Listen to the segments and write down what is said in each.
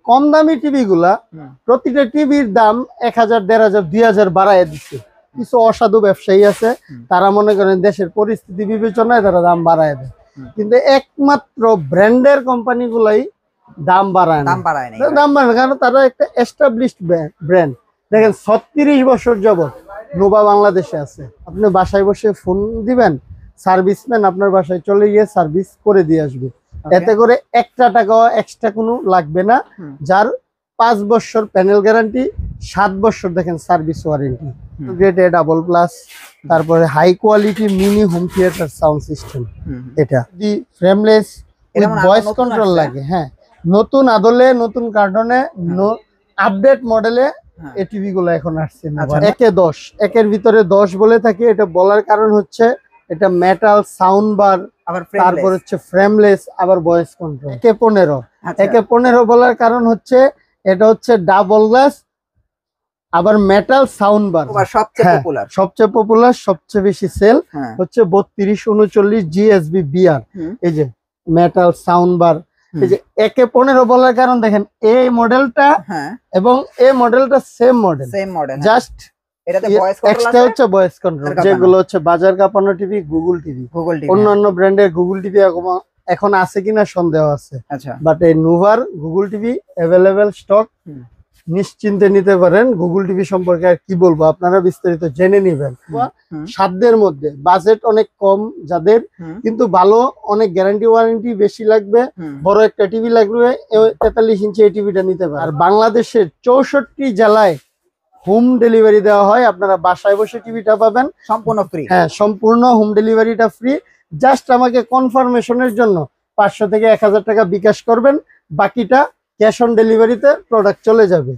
কম দামি টিভি গুলা প্রতিটা টিভির দাম 1000, 1500, 2000 বাড়ায় দিচ্ছে। কিছু অসাধু ব্যবসায়ী আছে, তারা মনে করেন দেশের পরিস্থিতি বিবেচনায় তারা দাম বাড়ায় দেয়, কিন্তু একমাত্র ব্র্যান্ডের কোম্পানি গুলাই দাম বাড়ায় না। কারণ তারা একটা এস্টাবলিশড ব্র্যান্ড। দেখেন 36 বছর যাবত নোভা বাংলাদেশে আছে। আপনি বাসায় বসে ফোন দিবেন, সার্ভিসম্যান আপনার বাসায় চলে গিয়ে সার্ভিস করে দিয়ে আসবে। এতে করে একটা টাকাও এক্সট্রা কোনো লাগবে না। যার 5 বছর প্যানেল গ্যারান্টি, 7 বছর দেখেন service warranty. Grade A double plus, তারপরে high quality mini home theatre sound system. এটা the frameless with voice control লাগে। হ্যাঁ, নতুন আদলে, নতুন কার্টনে, আপডেট মডেলে এই টিভি গুলো এখন আসছে। একে 10, একের ভিতরে 10 বলে থাকে। এটা বলার কারণ হচ্ছে এটা মেটাল সাউন্ড বার, তারপর হচ্ছে ফ্রেমলেস, আবার ভয়েস কন্ট্রোল। একে 15, একে 15 বলার কারণ হচ্ছে এটা হচ্ছে ডাবল গ্লাস, আবার মেটাল সাউন্ড বার। সবচেয়ে পপুলার, সবচেয়ে বেশি সেল হচ্ছে 32, 39 জিএসবি বিআর। এই যে মেটাল সাউন্ড বার। এই যে একে 15 বলার কারণ দেখেন এই মডেলটা এবং এই মডেলটা সেম মডেল, জাস্ট এক্সট্রা হচ্ছে ভয়েস কন্ট্রোল, যেগুলো হচ্ছে বাজার কাঁপানো টিভি, গুগল টিভি। অন্যান্য ব্র্যান্ডের গুগল টিভি এখন আছে কিনা সন্দেহ আছে, বাট এই নোভার গুগল টিভি অ্যাভেলেবেল স্টক, নিশ্চিন্তে নিতে পারেন। গুগল টিভি সম্পর্কে আর কি বলবো, আপনারা বিস্তারিত জেনে নিবেন। সাধ্যের মধ্যে, বাজেট অনেক কম যাদের, কিন্তু ভালো, অনেক গ্যারান্টি ওয়ারেন্টি বেশি লাগবে, বড় একটা টিভি লাগবে, 43 ইঞ্চি এই টিভিটা নিতে পারেন। আর বাংলাদেশের 64 জেলায় হোম ডেলিভারি দেওয়া হয়। আপনারা বাসায় বসে টিভিটা পাবেন সম্পূর্ণ ফ্রি। হ্যাঁ, সম্পূর্ণ হোম ডেলিভারিটা ফ্রি। জাস্ট আমাকে কনফার্মেশনের জন্য 500 থেকে 1000 টাকা বিকাশ করবেন, বাকিটা ক্যাশ অন ডেলিভারিতে প্রোডাক্ট চলে যাবে।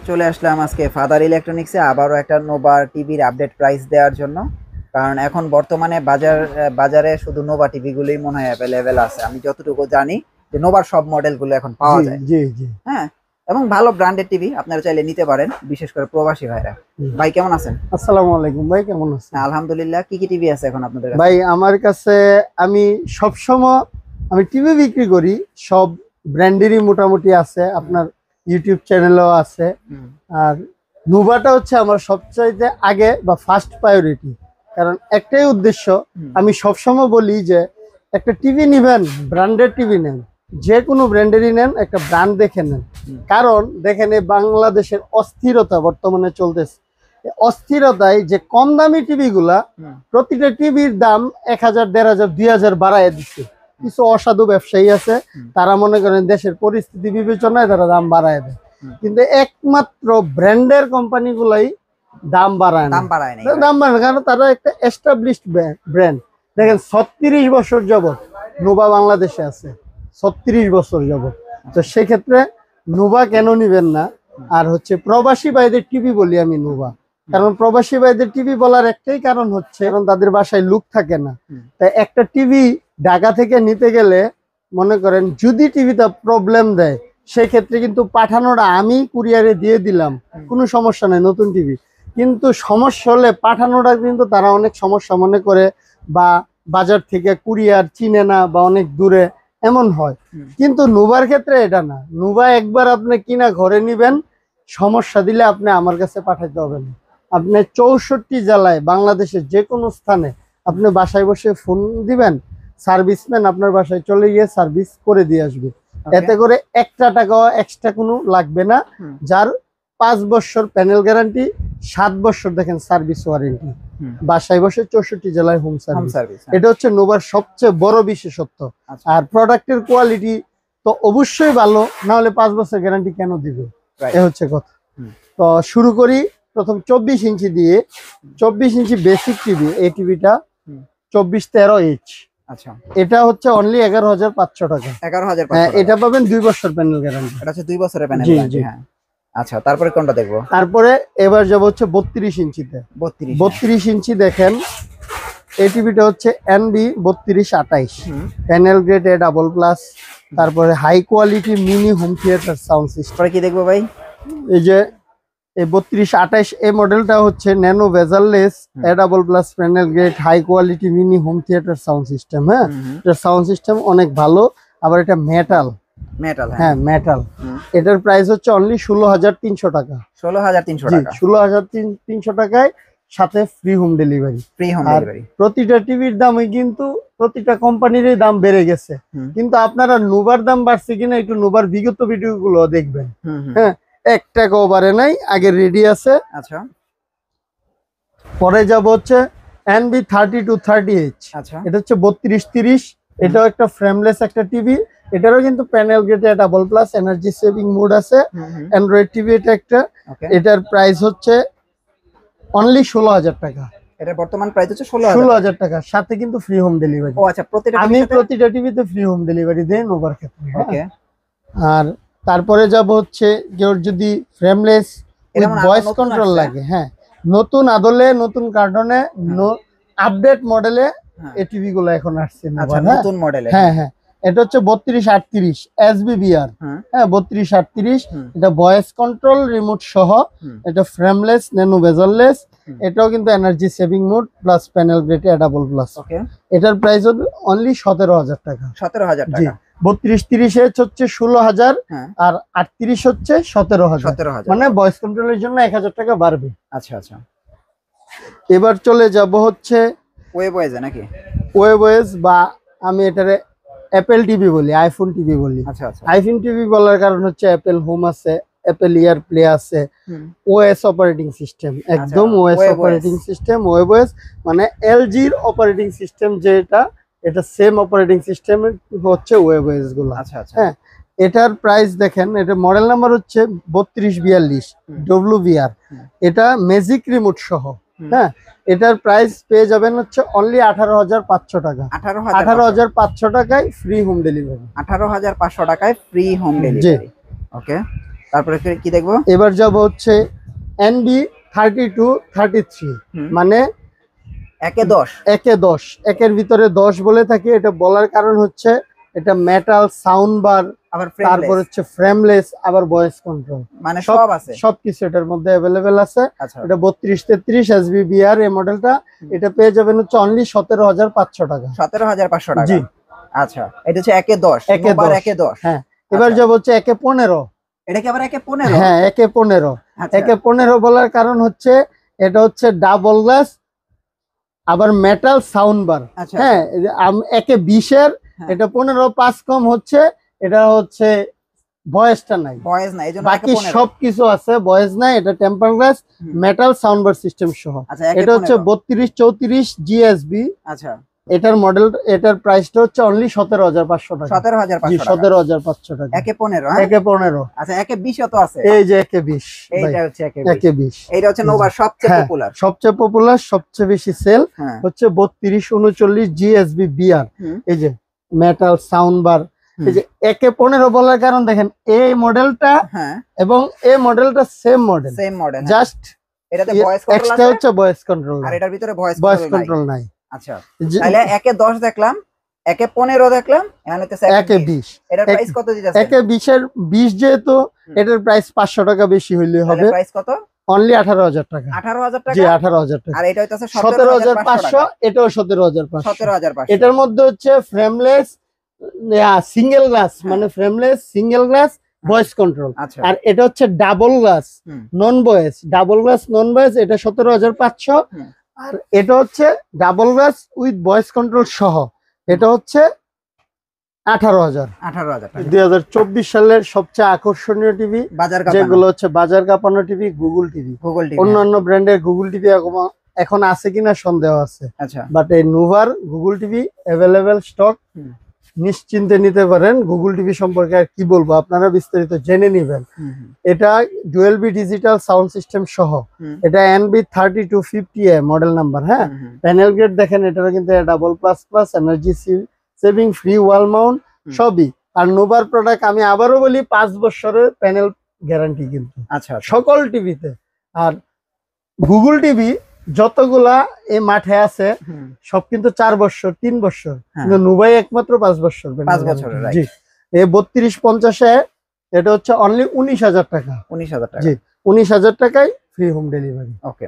চলে আসলাম আজকে ফাদার ইলেকট্রনিক্সে আবারও একটা নোভা টিভির আপডেট প্রাইস দেওয়ার জন্য, কারণ এখন বর্তমানে বাজারে শুধু নোভা টিভি গুলোই মনে হয় অ্যাভেলেবেল আছে। আমি যতটুকু জানি যে নোভার সব মডেল গুলো এখন পাওয়া যায়। হ্যাঁ, এবং ভালো ব্র্যান্ডেড টিভি আপনারা চাইলে নিতে পারেন, বিশেষ করে প্রবাসী ভাইরা। ভাই কেমন আছেন? আসসালামু আলাইকুম ভাই, কেমন আছেন? আলহামদুলিল্লাহ। কি কি টিভি আছে এখন আপনাদের কাছে? ভাই আমার কাছে আমি সবসময় টিভি বিক্রি করি, সব ব্র্যান্ডেরই মোটামুটি আছে, আপনার ইউটিউব চ্যানেলও আছে। আর নোভাটা হচ্ছে আমার সবচাইতে আগে বা ফার্স্ট প্রায়োরিটি, কারণ একটাই উদ্দেশ্য, আমি সবসময় বলি যে একটা টিভি নিবেন, ব্র্যান্ডেড টিভি নেন, যে কোনো ব্র্যান্ডেরই নেন, একটা ব্র্যান্ড দেখে নেন। কারণ দেখেন এই বাংলাদেশের অস্থিরতা বর্তমানে চলতেছে, অস্থিরতায় যে কম দামি টিভি গুলা প্রতিটা টিভির দাম 1000, 1500, 2000 বাড়ায় দিচ্ছে। কিছু অসাধু ব্যবসায়ী আছে, তারা মনে করেন দেশের পরিস্থিতি বিবেচনায় তারা দাম বাড়ায় দেয়, কিন্তু একমাত্র ব্র্যান্ডের কোম্পানি গুলাই দাম বাড়ায় না। কারণ তারা একটা এস্টাবলিশড ব্র্যান্ড। দেখেন 36 বছর যাবত নোভা বাংলাদেশে আছে, 36 বছর যাবত। তো সেক্ষেত্রে নোভা কেন নিবেন না? আর হচ্ছে প্রবাসী ভাইদের টিভি বলি আমি নোভা, কারণ প্রবাসী ভাইদের টিভি বলার একটাই কারণ হচ্ছে কারণ তাদের বাসায় লুক থাকে না। তাই একটা টিভি ঢাকা থেকে নিতে গেলে মনে করেন যদি টিভিটা প্রবলেম দেয়, সেক্ষেত্রে কিন্তু পাঠানোটা আমি কুরিয়ারে দিয়ে দিলাম, কোনো সমস্যা নেই, নতুন টিভি। কিন্তু সমস্যা হলে পাঠানোটা কিন্তু তারা অনেক সমস্যা মনে করে, বা বাজার থেকে কুরিয়ার চিনে না, বা অনেক দূরে, এমন হয়। কিন্তু নোভার ক্ষেত্রে এটা না। নোভা একবার আপনি কিনা ঘরে নিবেন, সমস্যা দিলে আপনি আমার কাছে পাঠাতে হবে না। আপনি 64 জেলায় বাংলাদেশের যে কোনো স্থানে আপনি বাসায় বসে ফোন দিবেন, সার্ভিসম্যান আপনার বাসায় চলে গিয়ে সার্ভিস করে দিয়ে আসবে। এতে করে একটা টাকাও এক্সট্রা কোনো লাগবে না। যার 5 বছর প্যানেল গ্যারান্টি, 7 বছর দেখেন সার্ভিস ওয়ারেন্টি, বাসায় বসে 64 জেলায় হোম সার্ভিস। এটা হচ্ছে নোভার সবচেয়ে বড় বিশেষত্ব। আর প্রোডাক্টের কোয়ালিটি তো অবশ্যই ভালো, না হলে 5 বছর গ্যারান্টি কেন দিবে, এ হচ্ছে কথা। তো শুরু করি প্রথম 24 ইঞ্চি দিয়ে। 24 ইঞ্চি বেসিক টিভি, এই টিভিটা 2413H। আচ্ছা, এটা হচ্ছে অনলি 11,500 টাকা। 11,500। হ্যাঁ, এটা পাবেন 2 বছর প্যানেল গ্যারান্টি। এটা হচ্ছে 2 বছরের প্যানেল গ্যারান্টি। হ্যাঁ, আচ্ছা, তারপরে কোনটা দেখবো? তারপরে এবার যাব হচ্ছে 32 ইঞ্চিতে। 32 ইঞ্চি দেখেন, এই টিভিটা হচ্ছে NB 3228, panel grade A double plus, তারপরে high quality mini home theatre sound system. কি দেখবো ভাই? এই যে এই 3228 এই মডেলটা হচ্ছে nano bezelless double plus panel grade high quality mini home theatre sound system. হ্যাঁ, এটা সাউন্ড সিস্টেম অনেক ভালো, আবার এটা মেটাল। হ্যাঁ মেটাল। এটার প্রাইস হচ্ছে অনলি 16,300 টাকা। 16,300 টাকা। 16,300 টাকায় সাথে free home delivery. Free home আর ডেলিভারি। প্রতিটা টিভির দামই কিন্তু প্রতিটা কোম্পানিরই দাম বেড়ে গেছে, কিন্তু আপনারা নোভার দাম বাড়ছে কিনা একটু নোভার বিগত ভিডিও গুলো দেখবেন। হ্যাঁ, 1 টাকাও বাড়ে নাই, আগে রেডি আছে। আচ্ছা, পরে যাব হচ্ছে NB 3230H। আচ্ছা, এটা হচ্ছে 3230। এটাও একটা ফ্রেমলেস একটা টিভি, এটারও কিন্তু প্যানেল গেটে double plus energy saving mode আছে। অ্যান্ড্রয়েড টিভি এটা একটা। এটার প্রাইস হচ্ছে অনলি 16,000 টাকা। এটা বর্তমান প্রাইস হচ্ছে 16,000 16,000 টাকা, সাথে কিন্তু ফ্রি হোম ডেলিভারি। ও আচ্ছা, আমি প্রতিটা টিভিতে ফ্রি হোম ডেলিভারি দেই নোভার ক্ষেত্রে। ওকে। আর তারপরে যাব হচ্ছে কেউ যদি ফ্রেমলেস উইথ ভয়েস কন্ট্রোল লাগে, হ্যাঁ নতুন আদলে নতুন কার্টনে আপডেট মডেলে এই টিভি গুলো এখন আসছে। আচ্ছা, নতুন মডেলে। হ্যাঁ হ্যাঁ, এটা হচ্ছে 3238 SBBR। হ্যাঁ 3238। এটা ভয়েস কন্ট্রোল রিমোট সহ, এটা ফ্রেমলেস ন্যানো বেজারলেস। এটাও কিন্তু energy saving mode plus panel grade double plus. Okay. এটার প্রাইস হবে অনলি 17,000 টাকা। 17,000 জি, টাকা। 3230 হচ্ছে 16,000 আর 38 হচ্ছে 17,000। 17,000 মানে ভয়েস কন্ট্রোলের জন্য 1,000 টাকা বাড়বে। আচ্ছা আচ্ছা। এবার চলে যাব হচ্ছে ওয়েবওয়েজে নাকি? ওয়েবওয়েজ বা আমি এটারে অ্যাপেল টিভি বলি, আইফোন টিভি বলি। আচ্ছা আচ্ছা। আইফোন টিভি বলার কারণ হচ্ছে অ্যাপেল হোম আছে, অ্যাপেল ইয়ার প্লে আছে, ওএস অপারেটিং সিস্টেম, একদম ওএস অপারেটিং সিস্টেম। ওয়েবওয়েজ মানে এলজির অপারেটিং সিস্টেম যেটা, এটা সেম অপারেটিং সিস্টেম হচ্ছে ওয়েবওয়েজ গুলো। আচ্ছা আচ্ছা। হ্যাঁ, এটার প্রাইস দেখেন, এটা মডেল নাম্বার হচ্ছে 3242 WVR। এটা ম্যাজিক রিমোট সহ। হ্যাঁ, এটার প্রাইস পেয়ে যাবেন হচ্ছে অনলি 18,500 টাকা। 18,500 টাকায় ফ্রি হোম ডেলিভারি। 18,500 টাকায় ফ্রি হোম ডেলিভারি। ওকে, তারপরে কি দেখবো? এবার যাব হচ্ছে NB 3233। মানে একে 10। একে 10, একের ভিতরে 10 বলে থাকি। এটা বলার কারণ হচ্ছে এটা মেটাল সাউন্ড বার, আবার তারপর হচ্ছে ফ্রেমলেস, আবার ভয়েস কন্ট্রোল, মানে সব আছে, সবকিছু এটার মধ্যে अवेलेबल আছে। আচ্ছা, এটা 3233 SBBR এই মডেলটা। এটা পেয়ে যাবেন হচ্ছে অনলি 17,500 টাকা। 17,500 টাকা। জি, আচ্ছা, এটা হচ্ছে একে 10। একে 10। হ্যাঁ, এবার যাব হচ্ছে একে 15। এটা কি আবার একে 15? হ্যাঁ, একে 15। একে 15 বলার কারণ হচ্ছে এটা হচ্ছে ডাবল গ্লাস, আবার মেটাল সাউন্ড বার। হ্যাঁ, একে 20 এর, এটা 15 5 কম হচ্ছে। এটা হচ্ছে ভয়েসটা নাই, ভয়েস নাই, এজন্য বাকি সবকিছু আছে, ভয়েস নাই। এটা temper glass metal sound bar system সহ। এটা হচ্ছে 3234 GSB। আচ্ছা, এটার মডেল, এটার প্রাইসটা হচ্ছে অনলি 17,500 টাকা। 17,500 টাকা। 17,500 টাকা। একে 15। একে 15। আচ্ছা, একে 20 তো আছে। এই যে একে 20, এইটা হচ্ছে একে 20। এইটা হচ্ছে নোভার সবচেয়ে পপুলার, সবচেয়ে পপুলার, সবচেয়ে বেশি সেল হচ্ছে 3239 GSB BR। এই যে মেটাল সাউন্ড বার। এই যে একে 15 বলার কারণ দেখেন এই মডেলটা এবং এই মডেলটা সেম মডেল, জাস্ট এটাতে ভয়েস কন্ট্রোল এক্সট্রা হচ্ছে ভয়েস কন্ট্রোল, আর এটার ভিতরে ভয়েস কন্ট্রোল নাই। আচ্ছা, তাহলে একে 10 দেখলাম, একে 15 দেখলাম, এখানে তো একে 20। এটার প্রাইস কত দিতেছে? একে 20 এর 20 যেহেতু এটার প্রাইস 500 টাকা বেশি হইলে হবে। প্রাইস কত? অনলি 18,000 টাকা। 18,000 টাকা। জি, 18,000 টাকা। আর এটা হইতাছে 17,500। এটাও 17,500। 17,500। এটার মধ্যে হচ্ছে ফ্রেমলেস সিঙ্গেল গ্লাস, মানে frameless single glass voice control. আর এটা হচ্ছে double glass non voice, double glass non voice. এটা 17,500। আর এটা হচ্ছে double glass with voice control সহ, এটা হচ্ছে 18,000। 2024 সালের সবচেয়ে আকর্ষণীয় টিভি যেগুলো হচ্ছে বাজার কাঁপানো টিভি, গুগল টিভি। অন্যান্য ব্র্যান্ডের গুগল টিভি এখন আছে কিনা সন্দেহ আছে, বাট এই নোভার গুগল টিভি অ্যাভেলেবেল স্টক, নিশ্চিন্তে নিতে পারেন। গুগল টিভি সম্পর্কে আর কি বলবো, আপনারা বিস্তারিত জেনে নিবেন। এটা dual B digital sound system সহ। এটা NB 3250 মডেল নাম্বার। হ্যাঁ, প্যানেল গ্রেড দেখেন, এটারও কিন্তু double plus plus energy saving, free wall mount সবই। আর নোভার প্রোডাক্ট আমি আবারও বলি 5 বছরের প্যানেল গ্যারান্টি কিন্তু সকল টিভিতে। আর গুগল টিভি যতগুলা এই মাঠে আছে সব কিন্তু 4 বছর 3 বছর, কিন্তু নোভাই একমাত্র 5 বছর। 5 বছরের। জি, এই 3250 এটা হচ্ছে অনলি 19,000 টাকা। 19,000 টাকা। জি, 19,000 টাকায় ফ্রি হোম ডেলিভারি। ওকে,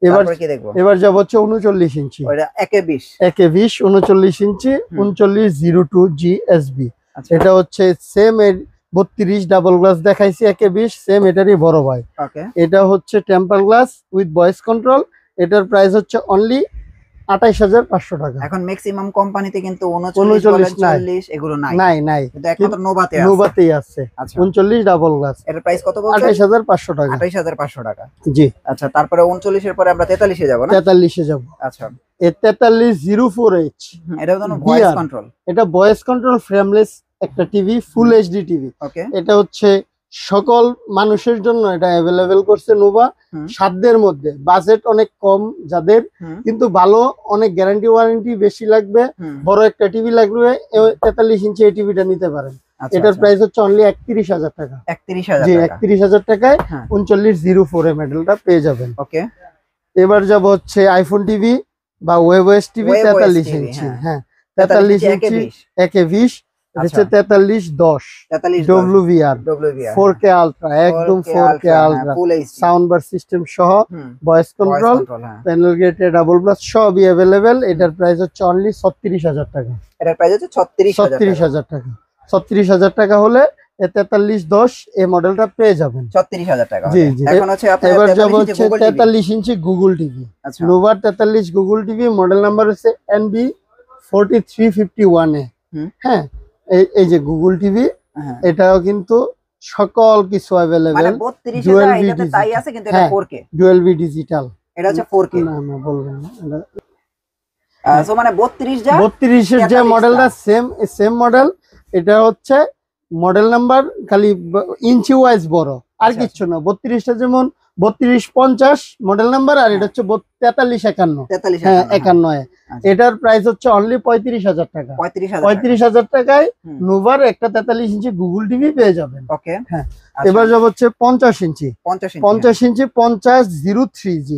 এবার তারপরে কি দেখবো? এবার যাব হচ্ছে 39 ইঞ্চি, ওইটা একে 20 একে 20 39 ইঞ্চি 3902 জিএসবি। আচ্ছা, এটা হচ্ছে সেম এর 32 ডাবল গ্লাস দেখাইছি, একে 20 সেম এটারই বড় ভাই। ওকে, এটা হচ্ছে temper glass with voice control. এটার প্রাইস হচ্ছে অনলি 28,500 টাকা। এখন ম্যাক্সিমাম কোম্পানিতে কিন্তু 39 39 নাই। 40 এগুলো নাই, নাই নাই, কিন্তু একমাত্র নোভাতে আছে। নোভাতেই আছে আচ্ছা, 39 ডাবল গ্লাস। এর প্রাইস কত বলছেন? 28,500 টাকা। 28,500 টাকা। জি। আচ্ছা, তারপরে 39 এর পরে আমরা 43 এ যাব না? 43 এ যাব। আচ্ছা, এ 4304H, এটা তো ভয়েস VR কন্ট্রোল। এটা ভয়েস কন্ট্রোল ফ্রেমলেস একটা টিভি, ফুল এইচডি টিভি। ওকে, এটা হচ্ছে সকল মানুষের জন্য এটা অ্যাভেলেবেল করছে নোভা, সাধ্যের মধ্যে, বাজেট অনেক কম যাদের, কিন্তু ভালো, অনেক গ্যারান্টি ওয়ারেন্টি বেশি লাগবে, বড় একটা টিভি লাগবে, 43 ইঞ্চি এই টিভিটা নিতে পারেন। এটার প্রাইস হচ্ছে অনলি 31,000 টাকা। 31,000 জি, টাকা। 31,000 টাকায় 3904 মডেলটা পেয়ে যাবেন। ওকে, এবার যাব হচ্ছে আইফোন টিভি বা ওয়েবওএস টিভি 43 ইঞ্চি। হ্যাঁ, 43 ইঞ্চি একে 20, হচ্ছে 4310 WVR 4K আলট্রা, একদম 4K ultra, sound bar system সহ, ভয়েস কন্ট্রোল, প্যানেল গেটে ডাবল গ্লাস সবই अवेलेबल। এটার প্রাইস হচ্ছে অনলি 36,000 টাকা। এটার প্রাইস হচ্ছে 36,000 টাকা। 36,000 টাকা হলে 4310 এই মডেলটা পেয়ে যাবেন 36,000 টাকা। জি জি। এখন হচ্ছে এবার যাব হচ্ছে 43 inch Google TV, Nova 43 Google TV, model number হচ্ছে NB 4351 এ। হ্যাঁ, এই যে গুগল টিভি, এটাও কিন্তু সকল কিছু अवेलेबल, মানে 32,000 এটাতে তাই আছে, কিন্তু এটা 4K ডুয়াল বি ডিজিটাল। এটা হচ্ছে 4K না না বলবেন না, সো মানে 32 এর যে মডেলটা সেম মডেল, এটা হচ্ছে মডেল নাম্বার খালি ইঞ্চি ওয়াইজ বড়, আর কিচ্ছু না। 32টা যেমন 3250 মডেল নাম্বার, আর এটা হচ্ছে 4351। হ্যাঁ, 51। এটার প্রাইস হচ্ছে অনলি 35,000 টাকা। 35,000 টাকায় নোভার একটা 43 ইঞ্চি গুগল টিভি পেয়ে যাবেন। ওকে, হ্যাঁ। এবার যাব হচ্ছে 50 ইঞ্চি 5003G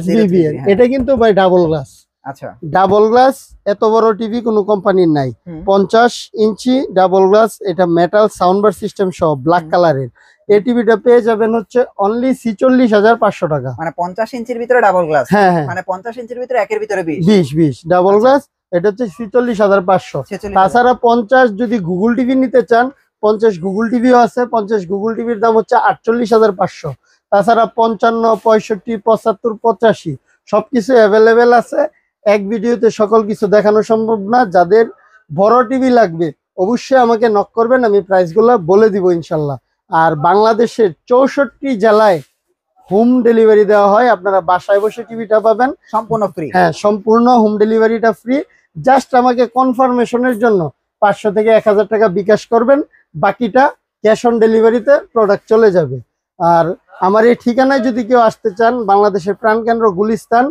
SBBR। এটা কিন্তু ভাই ডাবল গ্লাস। আচ্ছা, ডাবল গ্লাস, এত বড় টিভি কোনো কোম্পানির নাই। 50 ইঞ্চি ডাবল গ্লাস, এটা মেটাল সাউন্ড বার সিস্টেম সহ, ব্ল্যাক কালারের। এই টিভিটা পেয়ে যাবেন হচ্ছে অনলি 46,500 টাকা। মানে 50 ইঞ্চির ভিতরে ডাবল গ্লাস। হ্যাঁ হ্যাঁ, মানে 50 ইঞ্চির ভিতরে একের ভিতরে 20 ডাবল গ্লাস। এটা হচ্ছে 46,500। তাছাড়া 50 যদি গুগল টিভি নিতে চান, 50 গুগল টিভিও আছে। 50 গুগল টিভির দাম হচ্ছে 48,500। তাছাড়া 55, 65, 75, 85 সবকিছু অ্যাভেলেবেল আছে। এক ভিডিওতে সকল কিছু দেখানো সম্ভব না। যাদের বড় টিভি লাগবে অবশ্যই আমাকে নক করবেন, আমি প্রাইসগুলো বলে দিব ইনশাল্লাহ। আর বাংলাদেশের 64 জেলায় হোম ডেলিভারি দেওয়া হয়, আপনারা বাসায় বসে টিভিটা পাবেন সম্পূর্ণ ফ্রি। হ্যাঁ, সম্পূর্ণ হোম ডেলিভারিটা ফ্রি। জাস্ট আমাকে কনফার্মেশনের জন্য 500 থেকে 1000 টাকা বিকাশ করবেন, বাকিটা ক্যাশ অন ডেলিভারিতে প্রোডাক্ট চলে যাবে। আর আমার এই ঠিকানায় যদি কেউ আসতে চান, বাংলাদেশের প্রাণকেন্দ্র গুলিস্তান,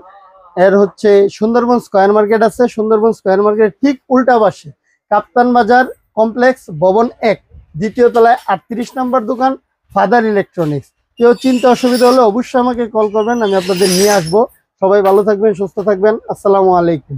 এর হচ্ছে সুন্দরবন স্কয়ার মার্কেট আছে, সুন্দরবন স্কয়ার মার্কেট ঠিক উল্টা পাশে কাপ্তান বাজার কমপ্লেক্স ভবন 1, দ্বিতীয় তলায় 38 নম্বর দোকান, ফাদার ইলেকট্রনিক্স। কেউ চিন্তা অসুবিধা হলে অবশ্যই আমাকে কল করবেন, আমি আপনাদের নিয়ে আসবো। সবাই ভালো থাকবেন, সুস্থ থাকবেন। আসসালামু আলাইকুম।